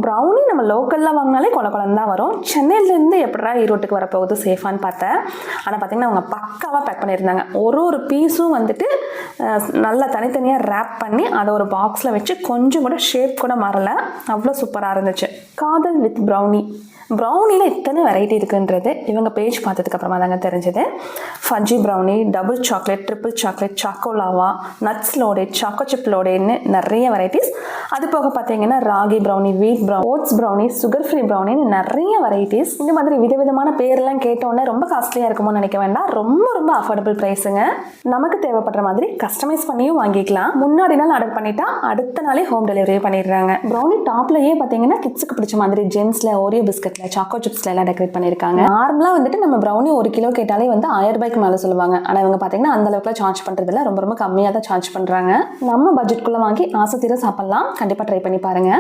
Brownie நம்ம லோக்கலில் வாங்கினாலே குழந்தான் தான் வரும். சென்னையிலேருந்து எப்படா ஈரோட்டுக்கு வரப்போகுது சேஃபான்னு பார்த்தேன். ஆனால் பார்த்திங்கன்னா அவங்க பக்காவாக பேக் பண்ணியிருந்தாங்க. ஒரு பீஸும் வந்துட்டு நல்லா தனித்தனியாக ரேப் பண்ணி அதை ஒரு பாக்ஸில் வச்சு கொஞ்சம் கூட ஷேப் கூட மாறலை. அவ்வளோ சூப்பராக இருந்துச்சு. காதல் வித் ப்ரௌனி. ப்ரௌனியில் இத்தனை வெரைட்டி இருக்குன்றது இவங்க பேஜ் பார்த்ததுக்கப்புறமா தாங்க தெரிஞ்சது. Fudgy brownie, double chocolate, triple chocolate, choco lava, nuts loaded, choco chip லோடட்னு நிறைய வெரைட்டிஸ். அது போக பார்த்தீங்கன்னா ragi brownie, wheat brownie, oats brownie, sugar free ப்ரௌனின்னு நிறைய வெரைட்டிஸ். இந்த மாதிரி விதவிதமான பேர்லாம் கேட்டோன்னே ரொம்ப காஸ்ட்லியாக இருக்குமோன்னு நினைக்க வேண்டாம். ரொம்ப அஃபோர்டபுள் ப்ரைஸுங்க. நமக்கு தேவைப்படுற மாதிரி கஸ்டமைஸ் பண்ணியும் வாங்கிக்கலாம். முன்னாடி நாள் ஆர்டர் பண்ணிட்டா அடுத்த நாளே ஹோம் டெலிவரி பண்ணிடுறாங்க. ப்ரௌனி டாப்லயே பார்த்தீங்கன்னா கிட்ஸுக்கு பிடிச்ச மாதிரி ஜெம்ஸ்ல, ஓரியோ பிஸ்கட், சாக்கோ சிப்ஸ்ல எல்லாம் டெக்கரேட் பண்ணிருக்காங்க. நார்மலா வந்துட்டு நம்ம ப்ரௌனி 1 கிலோ கேட்டாலே வந்து 1000 ரூபாய்க்கு மேல சொல்லுவாங்க. ஆனா இவங்க பாத்தீங்கன்னா அந்த அளவுக்கு சார்ஜ் பண்றது இல்ல, ரொம்ப கம்மியா தான் சார்ஜ் பண்றாங்க. நம்ம பட்ஜெட்குள்ள வாங்கி ஆசை தீர சாப்பிடலாம். கண்டிப்பா ட்ரை பண்ணி பாருங்க.